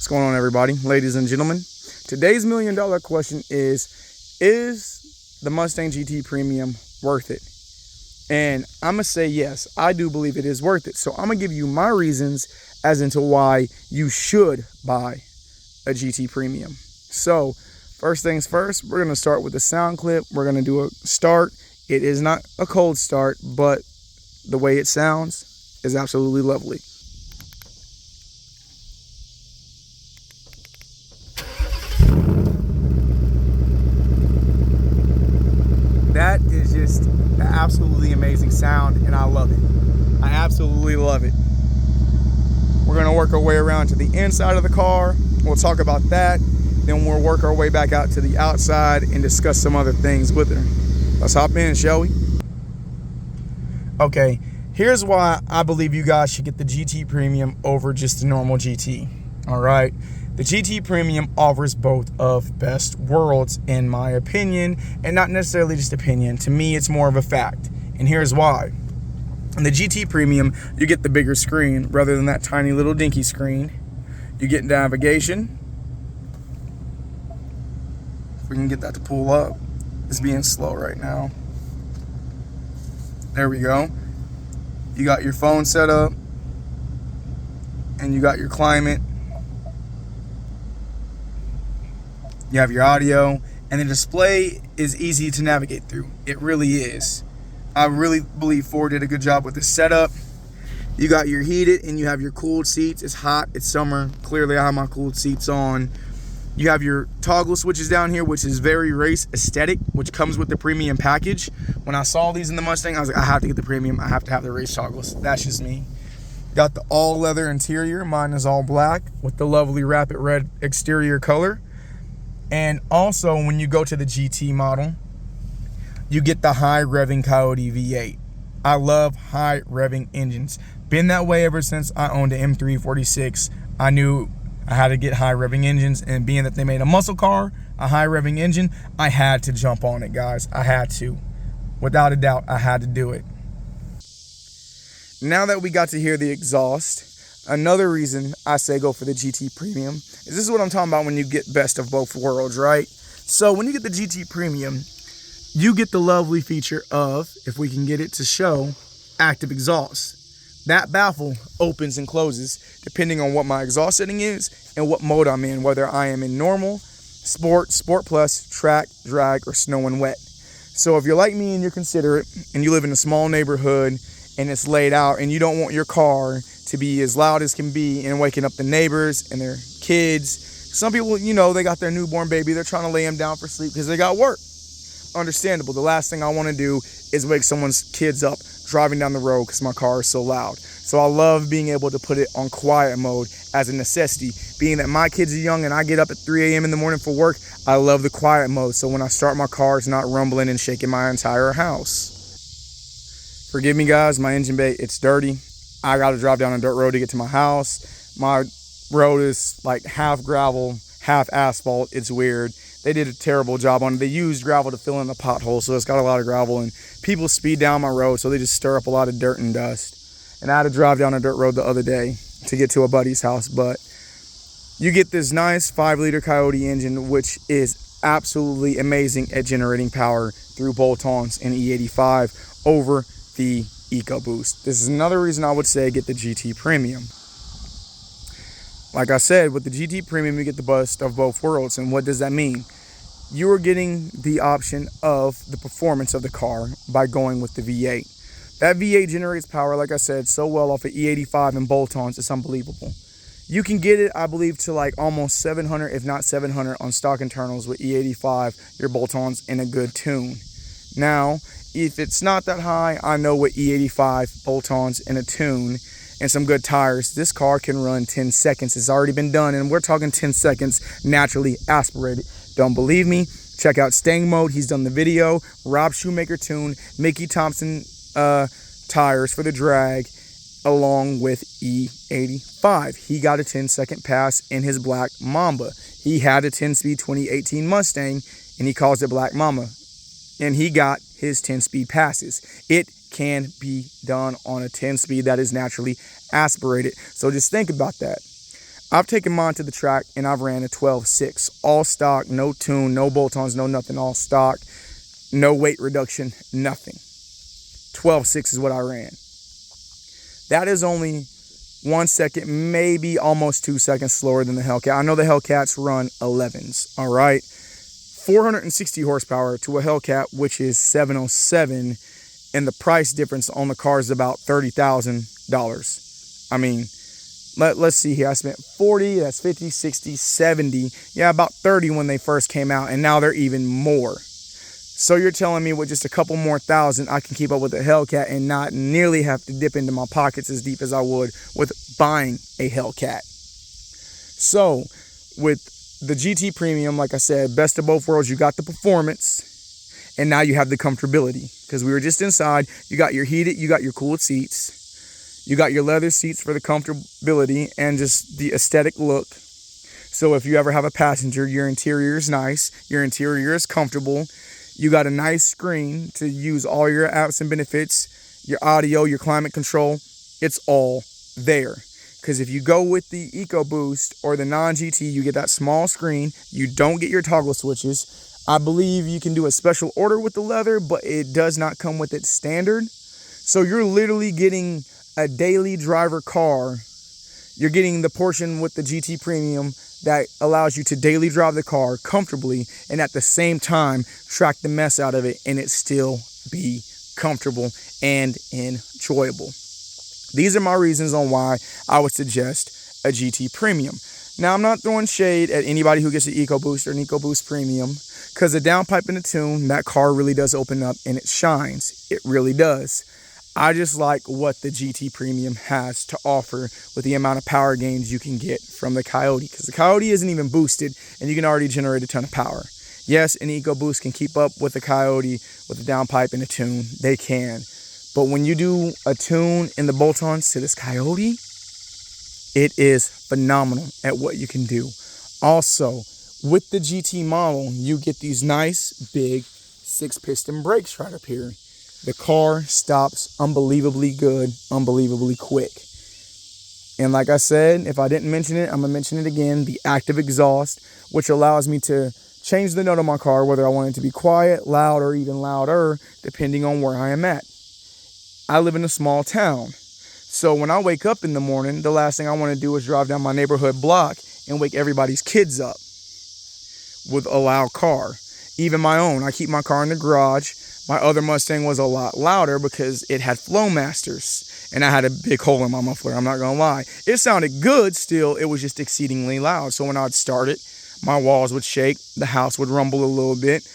What's going on, everybody, ladies and gentlemen? Today's $1 million question is the Mustang GT Premium worth it? And I'm going to say yes, I do believe it is worth it. So I'm going to give you my reasons as into why you should buy a GT Premium. So first things first, we're going to start with a sound clip. We're going to do a start. It is not a cold start, but the way it sounds is absolutely lovely. That is just an absolutely amazing sound, and I love it. I absolutely love it. We're going to work our way around to the inside of the car. We'll talk about that. Then we'll work our way back out to the outside and discuss some other things with her. Let's hop in, shall we? Okay, here's why I believe you guys should get the GT Premium over just the normal GT. All right. The GT Premium offers both of best worlds, in my opinion, and not necessarily just opinion. To me, it's more of a fact, and here's why. In the GT Premium, you get the bigger screen rather than that tiny little dinky screen. You get navigation. If we can get that to pull up. It's being slow right now. There we go. You got your phone set up, and you got your climate. You have your audio, and the display is easy to navigate through. It really is. I really believe Ford did a good job with the setup. You got your heated and you have your cooled seats. It's hot, it's summer. Clearly I have my cooled seats on. You have your toggle switches down here, which is very race aesthetic, which comes with the premium package. When I saw these in the Mustang, I was like, I have to get the premium. I have to have the race toggles. That's just me. Got the all leather interior. Mine is all black with the lovely rapid red exterior color. And also, when you go to the GT model, you get the high revving Coyote V8. I love high revving engines. Been that way ever since I owned an M346. I knew I had to get high revving engines, and being that they made a muscle car, a high revving engine, I had to jump on it, guys. I had to. Without a doubt, I had to do it. Now that we got to hear the exhaust, another reason I say go for the GT Premium is this is what I'm talking about when you get best of both worlds, right? So when you get the GT Premium, you get the lovely feature of, if we can get it to show, active exhaust. That baffle opens and closes depending on what my exhaust setting is and what mode I'm in, whether I am in normal, sport, sport plus, track, drag, or snow and wet. So if you're like me and you're considerate and you live in a small neighborhood and it's laid out and you don't want your car to be as loud as can be and waking up the neighbors and their kids. Some people, you know, they got their newborn baby. They're trying to lay them down for sleep because they got work. Understandable. The last thing I want to do is wake someone's kids up driving down the road because my car is so loud. So I love being able to put it on quiet mode as a necessity. Being that my kids are young and I get up at 3 a.m. in the morning for work, I love the quiet mode. So when I start my car, it's not rumbling and shaking my entire house. Forgive me, guys. My engine bay, it's dirty. I got to drive down a dirt road to get to my house. My road is like half gravel, half asphalt. It's weird. They did a terrible job on it. They used gravel to fill in the potholes, so it's got a lot of gravel, and people speed down my road, so they just stir up a lot of dirt and dust. And I had to drive down a dirt road the other day to get to a buddy's house, but you get this nice 5-liter Coyote engine, which is absolutely amazing at generating power through bolt-ons and E85 over the EcoBoost. This is another reason I would say get the GT Premium. Like I said, with the GT Premium, you get the best of both worlds. And what does that mean? You are getting the option of the performance of the car by going with the V8. That V8 generates power, like I said, so well off of E85 and bolt-ons, it's unbelievable. You can get it, I believe, to like almost 700, if not 700 on stock internals with E85, your bolt-ons in a good tune. Now, if it's not that high, I know with E85 bolt-ons in a tune and some good tires, this car can run 10 seconds. It's already been done, and we're talking 10 seconds naturally aspirated. Don't believe me? Check out Stang Mode. He's done the video. Rob Shoemaker tune, Mickey Thompson tires for the drag, along with E85. He got a 10-second pass in his Black Mamba. He had a 10-speed 2018 Mustang, and he calls it Black Mamba. And he got his 10-speed passes. It can be done on a 10-speed that is naturally aspirated. So just think about that. I've taken mine to the track and I've ran a 12.6, all stock, no tune, no bolt-ons, no nothing, all stock, no weight reduction, nothing. 12.6 is what I ran. That is only 1 second, maybe almost 2 seconds slower than the Hellcat. I know the Hellcats run 11s, all right? 460 horsepower to a Hellcat, which is 707, and the price difference on the car is about $30,000. I mean, let's see here. I spent 40, that's 50, 60, 70. Yeah, about 30 when they first came out, and now they're even more. So you're telling me with just a couple more thousand, I can keep up with the Hellcat and not nearly have to dip into my pockets as deep as I would with buying a Hellcat. So with the GT Premium, like I said, best of both worlds. You got the performance, and now you have the comfortability. Because we were just inside, you got your heated, you got your cooled seats. You got your leather seats for the comfortability and just the aesthetic look. So if you ever have a passenger, your interior is nice. Your interior is comfortable. You got a nice screen to use all your apps and benefits. Your audio, your climate control, it's all there. Because if you go with the EcoBoost or the non-GT, you get that small screen. You don't get your toggle switches. I believe you can do a special order with the leather, but it does not come with it standard. So you're literally getting a daily driver car. You're getting the portion with the GT Premium that allows you to daily drive the car comfortably and at the same time track the mess out of it and it still be comfortable and enjoyable. These are my reasons on why I would suggest a GT Premium. Now, I'm not throwing shade at anybody who gets an EcoBoost or an EcoBoost Premium, because the downpipe and the tune, that car really does open up and it shines. It really does. I just like what the GT Premium has to offer with the amount of power gains you can get from the Coyote, because the Coyote isn't even boosted and you can already generate a ton of power. Yes, an EcoBoost can keep up with the Coyote with the downpipe and the tune. They can. But when you do a tune and the bolt-ons to this Coyote, it is phenomenal at what you can do. Also, with the GT model, you get these nice big 6-piston brakes right up here. The car stops unbelievably good, unbelievably quick. And like I said, if I didn't mention it, I'm going to mention it again. The active exhaust, which allows me to change the note of my car, whether I want it to be quiet, loud, or even louder, depending on where I am at. I live in a small town. So when I wake up in the morning, the last thing I want to do is drive down my neighborhood block and wake everybody's kids up with a loud car. Even my own. I keep my car in the garage. My other Mustang was a lot louder because it had Flowmasters. And I had a big hole in my muffler, I'm not going to lie. It sounded good still, it was just exceedingly loud. So when I'd start it, my walls would shake, the house would rumble a little bit.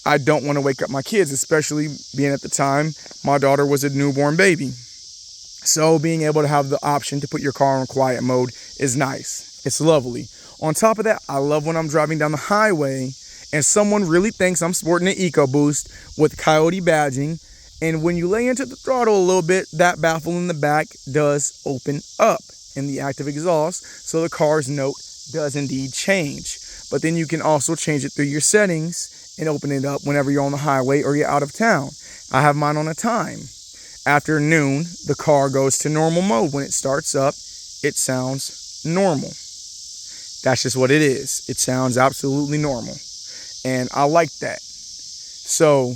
I don't want to wake up my kids, especially being at the time, my daughter was a newborn baby. So being able to have the option to put your car on quiet mode is nice. It's lovely. On top of that, I love when I'm driving down the highway and someone really thinks I'm sporting an EcoBoost with Coyote badging, and when you lay into the throttle a little bit, that baffle in the back does open up in the active exhaust, so the car's note does indeed change. But then you can also change it through your settings and open it up whenever you're on the highway or you're out of town. I have mine on a time. After noon, the car goes to normal mode. When it starts up, it sounds normal. That's just what it is. It sounds absolutely normal. And I like that. So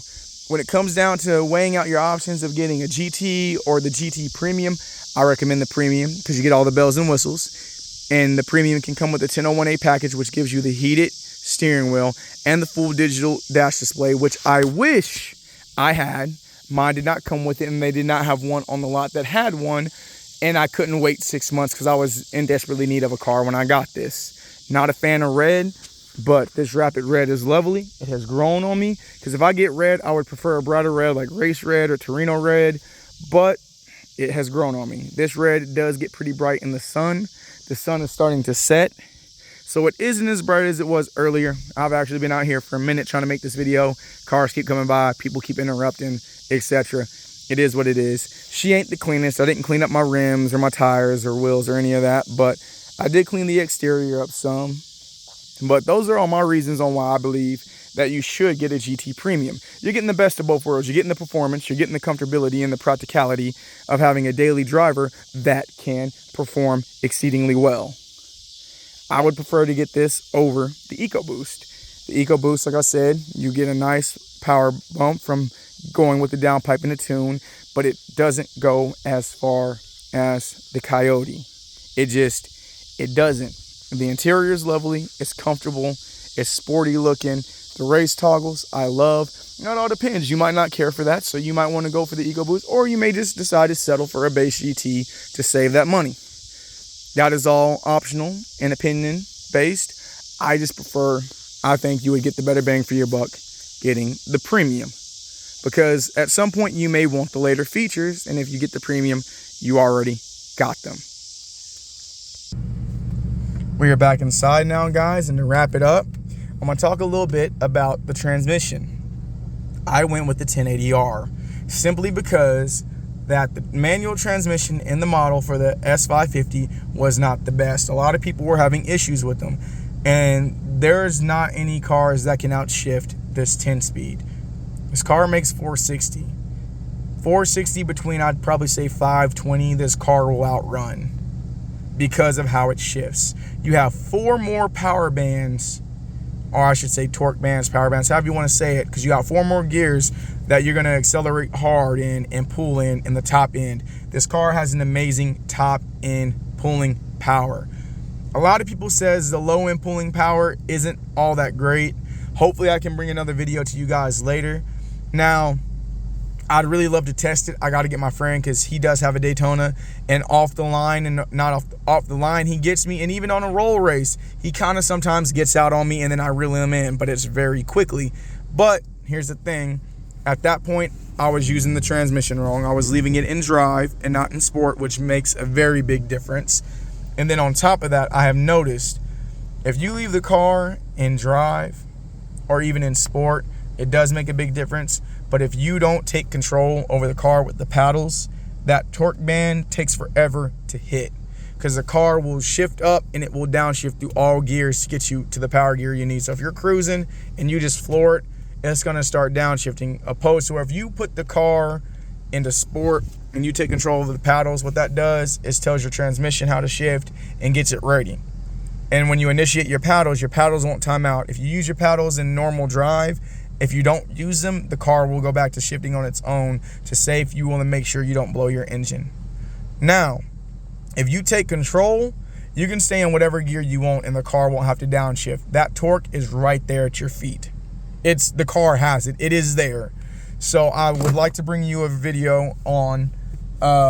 when it comes down to weighing out your options of getting a GT or the GT Premium, I recommend the Premium because you get all the bells and whistles. And the Premium can come with the 1001A package, which gives you the heated steering wheel and the full digital dash display, which I wish I had. Mine did not come with it, and they did not have one on the lot that had one. And I couldn't wait 6 months because I was in desperately need of a car when I got this. Not a fan of red, but this Rapid Red is lovely. It has grown on me, because if I get red, I would prefer a brighter red like Race Red or Torino Red, but it has grown on me. This red does get pretty bright in the sun. The sun is starting to set, so it isn't as bright as it was earlier. I've actually been out here for a minute trying to make this video. Cars keep coming by, people keep interrupting, etc. It is what it is. She ain't the cleanest. I didn't clean up my rims or my tires or wheels or any of that, but I did clean the exterior up some. But those are all my reasons on why I believe that you should get a GT Premium. You're getting the best of both worlds. You're getting the performance, you're getting the comfortability and the practicality of having a daily driver that can perform exceedingly well. I would prefer to get this over the EcoBoost. The EcoBoost, like I said, you get a nice power bump from going with the downpipe and the tune, but it doesn't go as far as the Coyote. It doesn't. The interior is lovely, it's comfortable, it's sporty looking. The race toggles, I love. It all depends. You might not care for that, so you might want to go for the EcoBoost, or you may just decide to settle for a base GT to save that money. That is all optional and opinion based. I just prefer, I think you would get the better bang for your buck getting the premium, because at some point you may want the later features, and if you get the premium, you already got them. We are back inside now, guys, and to wrap it up, I'm going to talk a little bit about the transmission. I went with the 1080R simply because that the manual transmission in the model for the S550 was not the best. A lot of people were having issues with them, and there's not any cars that can outshift this 10-speed. This car makes 460. 460 between, I'd probably say 520, this car will outrun because of how it shifts. You have 4 more power bands, or I should say torque bands, power bands, however you want to say it, because you got 4 more gears that you're going to accelerate hard in and pull in the top end. This car has an amazing top end pulling power. A lot of people says the low end pulling power isn't all that great. Hopefully I can bring another video to you guys later. Now, I'd really love to test it. I got to get my friend, because he does have a Daytona, and off the line and not off the line, he gets me. And even on a roll race, he kind of sometimes gets out on me, and then I reel him in, but it's very quickly. But here's the thing. At that point, I was using the transmission wrong. I was leaving it in drive and not in sport, which makes a very big difference. And then on top of that, I have noticed if you leave the car in drive or even in sport, it does make a big difference. But if you don't take control over the car with the paddles, that torque band takes forever to hit, because the car will shift up and it will downshift through all gears to get you to the power gear you need. So if you're cruising and you just floor it, it's going to start downshifting. Opposed to where if you put the car into sport and you take control of the paddles, what that does is tells your transmission how to shift and gets it ready. And when you initiate your paddles won't time out. If you use your paddles in normal drive, if you don't use them, the car will go back to shifting on its own to save you want to make sure you don't blow your engine. Now, if you take control, you can stay in whatever gear you want and the car won't have to downshift. That torque is right there at your feet. The car has it. It is there. So I would like to bring you a video on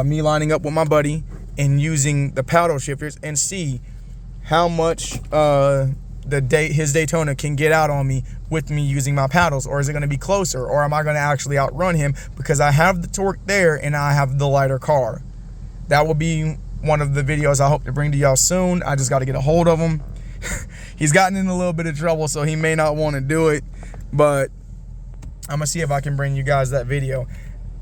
me lining up with my buddy and using the paddle shifters and see how much his Daytona can get out on me with me using my paddles. Or is it going to be closer, or am I going to actually outrun him because I have the torque there and I have the lighter car? That will be one of the videos I hope to bring to y'all soon. I just got to get a hold of him. He's gotten in a little bit of trouble, so he may not want to do it, but I'm gonna see if I can bring you guys that video.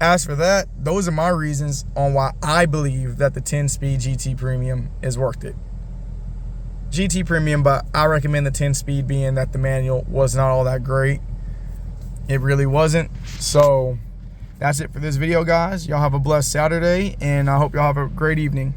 As for that, those are my reasons on why I believe that the 10-speed GT Premium is worth it. GT Premium, but I recommend the 10-speed, being that the manual was not all that great. It really wasn't. So that's it for this video, guys. Y'all have a blessed Saturday, and I hope y'all have a great evening.